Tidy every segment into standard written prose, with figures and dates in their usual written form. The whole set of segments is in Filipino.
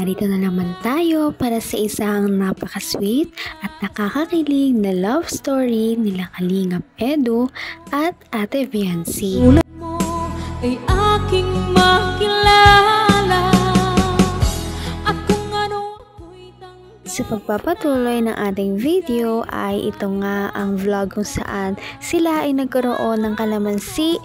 narito na naman tayo para sa isang napaka-sweet at nakakakilig na love story nila Kalingap Edu at Ate Viancy. Tulad mo ay aking makilala at kung ano ako'y Sa pagpapatuloy ng ating video ay ito nga ang vlog kung saan sila ay nagkaroon ng kalamansi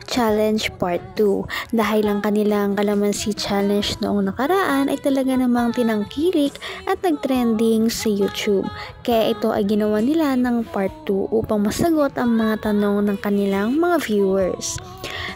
Challenge Part 2. Dahil ang kanilang kalamansi challenge noong nakaraan ay talaga namang tinangkilik at nagtrending sa YouTube. Kaya ito ay ginawa nila ng Part 2 upang masagot ang mga tanong ng kanilang mga viewers.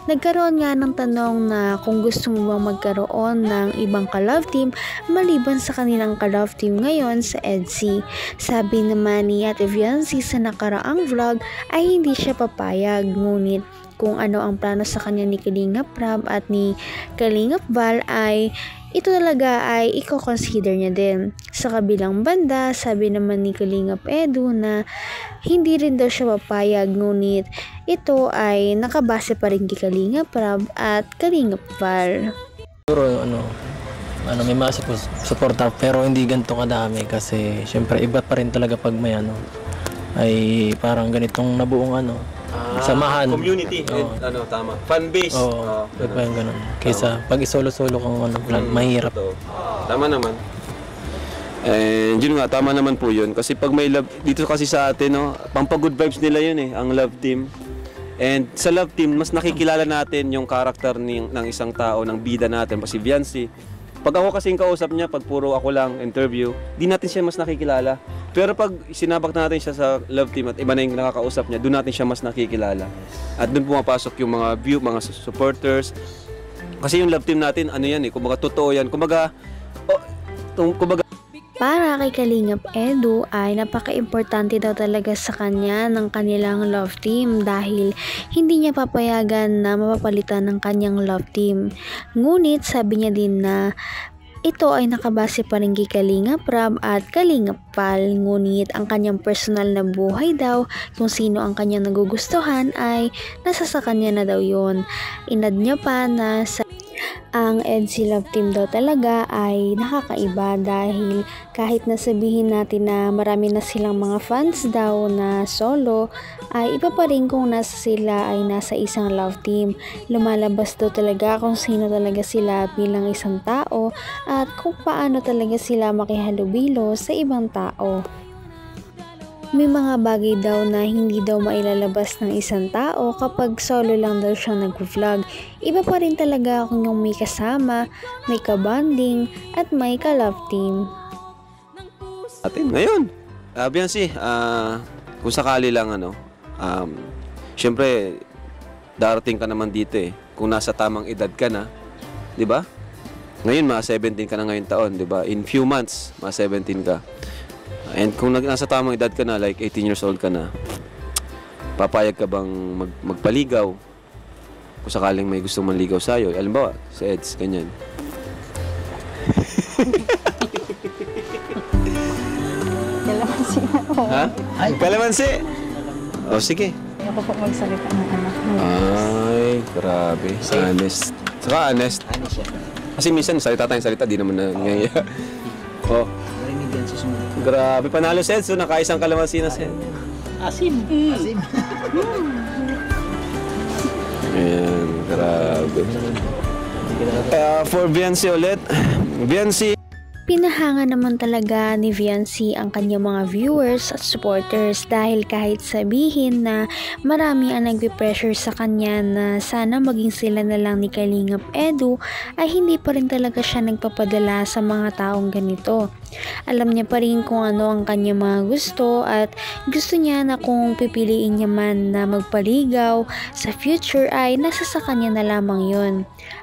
Nagkaroon nga ng tanong na kung gusto mo bang magkaroon ng ibang ka-love team maliban sa kanilang ka-love team ngayon sa EDSI. Sabi naman ni Ate Viancy sa nakaraang vlog ay hindi siya papayag, ngunit kung ano ang plano sa kanya ni Kalingap Rab at ni Kalingap Val ay ito talaga ay i-consider niya din. Sa kabilang banda, sabi naman ni Kalingap Edu na hindi rin daw siya papayag, ngunit ito ay nakabase pa rin kay Kalingap Rab at Kalingap Val. Siguro may suporta pero hindi ganito kadami kasi syempre iba pa rin talaga pag may ay parang ganitong nabuong samahan, community, tama, fan base. Iba yung ganun. Kaysa pag isolo-solo kung vlog, mahirap. Tama naman. And yun nga, tama naman po yun. Kasi pag may love, dito kasi sa atin, pampagood vibes nila yun ang love team. And sa love team, mas nakikilala natin yung karakter ng isang tao, ng bida natin, si Viancy. Pag ako kasing kausap niya, pag puro ako lang interview, di natin siya mas nakikilala. Pero pag sinabak natin siya sa love team at iba na yung nakakausap niya, doon natin siya mas nakikilala. At doon pumapasok yung mga mga supporters. Kasi yung love team natin, kumbaga totoo yan. Kumbaga. Para kay Kalingap Edu ay napaka-importante daw talaga sa kanya ng kanilang love team dahil hindi niya papayagan na mapapalitan ng kanyang love team. Ngunit sabi niya din na ito ay nakabase pa rin kay Kalingap Rab at Kalingap Val, ngunit ang kanyang personal na buhay daw, kung sino ang kanyang nagugustuhan ay nasa sa kanya na daw yun. Inad niya pa na ang EDSI Love Team daw talaga ay nakakaiba dahil kahit nasabihin natin na marami na silang mga fans daw na solo, ay iba pa rin kung nasa sila ay nasa isang love team. Lumalabas daw talaga kung sino talaga sila bilang isang tao at kung paano talaga sila makihalubilo sa ibang tao. May mga bagay daw na hindi daw mailalabas ng isang tao kapag solo lang daw siyang nag-vlog. Iba pa rin talaga kung yung may kasama, may kabanding, at may ka-love team. Atin ngayon, Viancy, kung sakali lang syempre darating ka naman dito kung nasa tamang edad ka na, di ba? Ngayon mga 17 ka na ngayon taon, di ba? In few months, mga 17 ka. And kung nasa tamang edad ka na, like 18 years old ka na, papayag ka bang magpaligaw kung sakaling may gusto manligaw sa'yo? Alam ba, sa EDS, ganyan. Kalamansi ako. Ha? Kalamansi? O, sige. Ayoko po magsalita ng anak mo. Ay, grabe. Honest. Saka honest. Ano siya? Kasi minsan, salita tayong salita, di naman na ngaya. Oh. Marinig yan sa sumunod. Grabe, panalo Sed. So, nakaisang kalamansi na Sed. Asim. Asim. Ayan, grabe. For Viancy ulit. Viancy. Pinahanga naman talaga ni Viancy ang kanyang mga viewers at supporters dahil kahit sabihin na marami ang nagpe-pressure sa kanya na sana maging sila na lang ni Kalingap Edu ay hindi pa rin talaga siya nagpapadala sa mga taong ganito. Alam niya pa rin kung ano ang kanyang mga gusto at gusto niya na kung pipiliin niya man na magpaligaw sa future ay nasa sa kanya na lamang yun.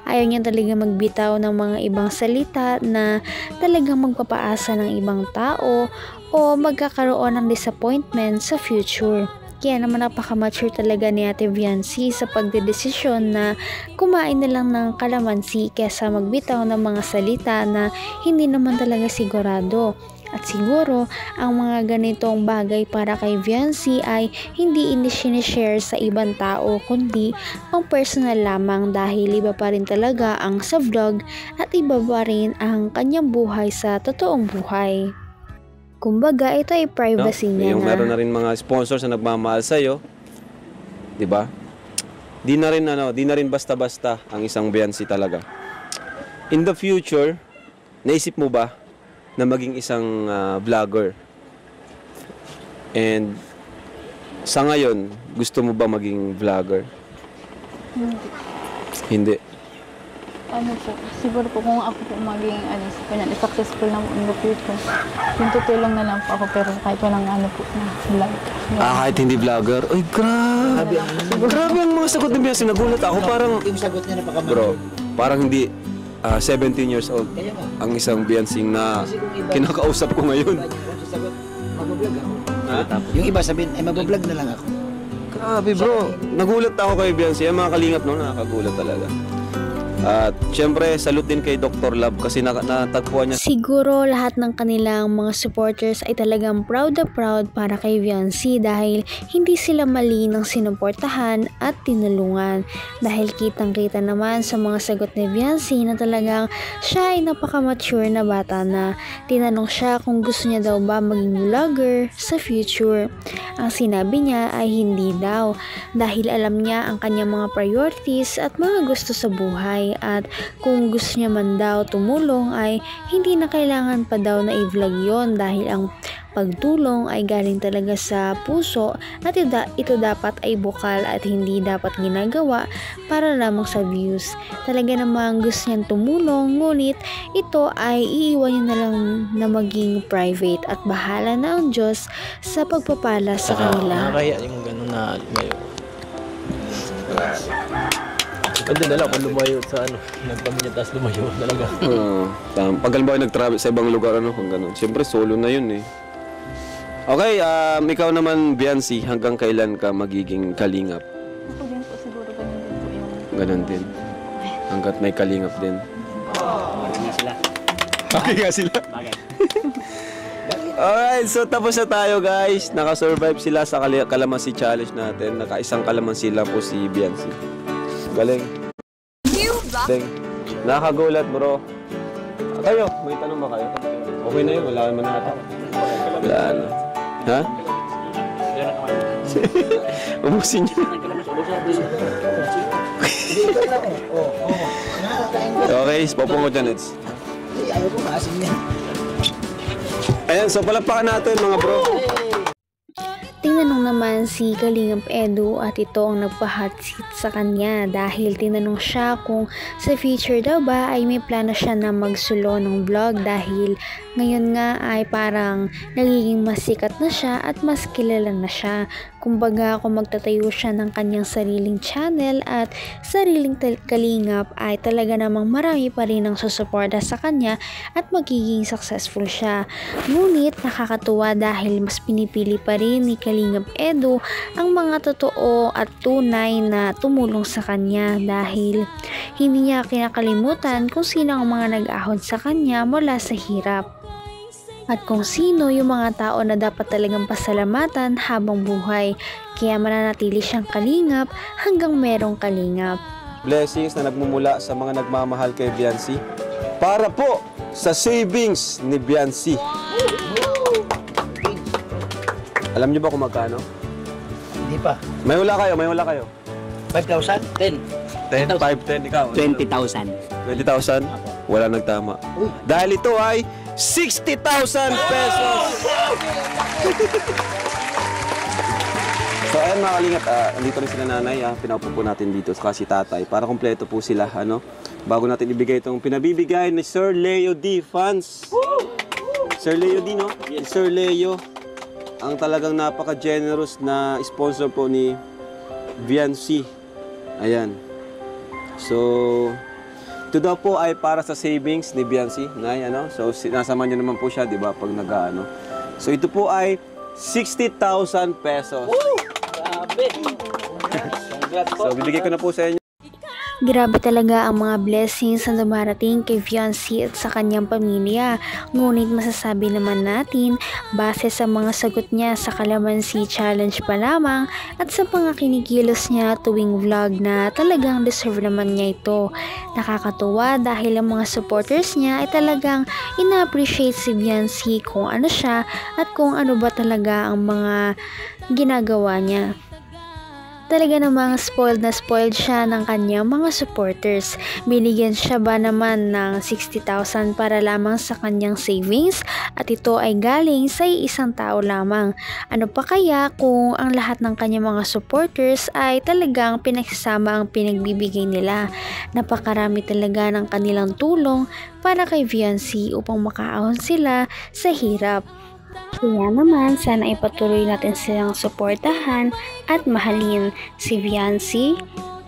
Ayaw niya talaga magbitaw ng mga ibang salita na talagang magpapaasa ng ibang tao o magkakaroon ng disappointment sa future. Kaya naman napaka-mature talaga ni Ate Viancy sa pagdedesisyon na kumain na lang ng kalamansi kesa magbitaw ng mga salita na hindi naman talaga sigurado. At siguro, ang mga ganitong bagay para kay Viancy ay hindi sinishare sa ibang tao kundi pang personal lamang dahil iba pa rin talaga ang sa vlog at iba pa rin ang kanyang buhay sa totoong buhay. Kumbaga, ito ay privacy niya Yung na. meron na rin mga sponsors na nagmamahal sa'yo, di ba? Di na rin basta-basta ang isang Viancy talaga. In the future, naisip mo ba na maging isang vlogger? And sa ngayon, gusto mo ba maging vlogger? Hindi. Ano po, siguro po kung ako po maging successful na in the future, yung tutulong na lang po ako pero kahit walang po na vlog. Kahit hindi vlogger? Ay, grabe. Grabe ang mga sagot ni Viancy. Nagulat ako. Parang, Yung sagot niya bro, parang hindi 17 years old ang isang Viancy na kinakausap ko ngayon. sagot, mag-vlog ako. Ha? Yung iba sabihin, ay mag-vlog na lang ako. Grabe bro, nagulat ako kay Viancy. Ang mga kalingap no, nakakagulat talaga. At syempre, salute din kay Dr. Love kasi natagpuan niya. Siguro lahat ng kanilang mga supporters ay talagang proud na proud para kay Viancy dahil hindi sila mali ng sinuportahan at tinulungan. Dahil kitang-kita naman sa mga sagot ni Viancy na talagang siya ay napaka-mature na bata na. Tinanong siya kung gusto niya daw ba maging vlogger sa future. Ang sinabi niya ay hindi daw dahil alam niya ang kanyang mga priorities at mga gusto sa buhay. At kung gusto niya man daw tumulong ay hindi na kailangan pa daw na i-vlog yon dahil ang pagtulong ay galing talaga sa puso at ito dapat ay bukal at hindi dapat ginagawa para lamang sa views. Talaga namang gusto niyang tumulong ngunit ito ay iiwan niya na lang na maging private at bahala na ang Diyos sa pagpapala sa kanila. Nakakaya yung gano'n na lumayo. Pwede na lang kung lumayo sa nagpamilya tapos lumayo talaga. Pag halimbawa nag-travel sa ibang lugar, kung gano'n. Siyempre, solo na yun eh. Okay, ikaw naman, Viancy, hanggang kailan ka magiging kalingap? Ako din po siguro ganun din po yung... Ganon din. Hanggat may kalingap din. Hindi sila. Okay nga sila. Bagay. Alright, so tapos na tayo guys. Nakasurvive sila sa kalamansi challenge natin. Nakaisang kalamansi lang po si Viancy. Galing. Galing. Nakagulat bro. Kayo, may tanong ba kayo? Okay na yun, wala naman na ito. Wala na. Ha? Ubusin niyo. Okay, popong ko dyan, Eds. Ayaw ko maasin yan. Ayan, so palakpakan natin mga bro. Tinanong naman si Kalingap Edu at ito ang nagpa-hot seat sa kanya dahil tinanong siya kung sa future daw ba ay may plano siya na magsulo ng vlog dahil ngayon nga ay parang nagiging mas sikat na siya at mas kilala na siya. Kumbaga kung magtatayo siya ng kanyang sariling channel at sariling kalingap ay talaga namang marami pa rin ang susuporta sa kanya at magiging successful siya. Ngunit nakakatuwa dahil mas pinipili pa rin ni Kalingap Edu ang mga totoo at tunay na tumulong sa kanya dahil hindi niya kinakalimutan kung sino ang mga nag-ahon sa kanya mula sa hirap. At kung sino yung mga tao na dapat talagang pasalamatan habang buhay. Kaya mananatili siyang kalingap hanggang merong kalingap. Blessings na nagmumula sa mga nagmamahal kay Viancy para po sa savings ni Viancy. Alam niyo ba kung magkano? Hindi pa. May hula kayo. 5,000? 10. 10, 5, 10, ikaw. 20,000. 20,000? Wala nagtama. Dahil ito ay 60,000 pesos! So ayan mga kalingap, andito rin sila nanay, pinaupo po natin dito kasi tatay para kompleto po sila, bago natin ibigay itong pinabibigay ni Sir Leo D. Funds. Sir Leo D, no? Sir Leo, ang talagang napaka-generous na sponsor po ni Viancy. Ayan. So, ito daw po ay para sa savings ni Viancy, Nay, So, nasama niyo naman po siya, di ba, pag nag-ano. So, ito po ay 60,000 pesos. Grabe! Congrats po. So, bibigay ko na po sa inyo. Grabe talaga ang mga blessings na dumarating kay Fiancé at sa kanyang pamilya. Ngunit masasabi naman natin, base sa mga sagot niya sa Kalamansi Challenge pa lamang at sa mga kinikilos niya tuwing vlog na talagang deserve naman niya ito. Nakakatuwa dahil ang mga supporters niya ay talagang ina-appreciate si Fiancé kung ano siya at kung ano ba talaga ang mga ginagawa niya. Talaga namang spoiled na spoiled siya ng kanyang mga supporters. Binigyan siya ba naman ng 60,000 para lamang sa kanyang savings at ito ay galing sa isang tao lamang. Ano pa kaya kung ang lahat ng kanyang mga supporters ay talagang pinagsasama ang pinagbibigay nila. Napakarami talaga ng kanilang tulong para kay Fiancé upang makaahon sila sa hirap. Kaya naman, sana ipatuloy natin silang suportahan at mahalin si Fiancé,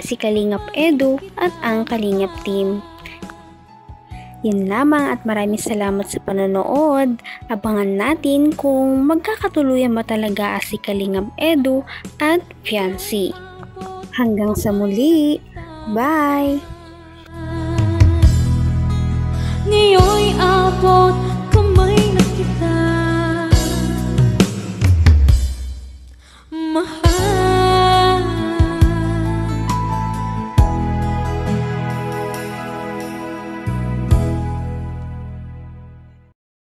si Kalingap Edu at ang Kalingap team. Yun lamang at maraming salamat sa panonood. Abangan natin kung magkakatuluyan ba talaga si Kalingap Edu at Fiancé. Hanggang sa muli. Bye! Ngayon'y abot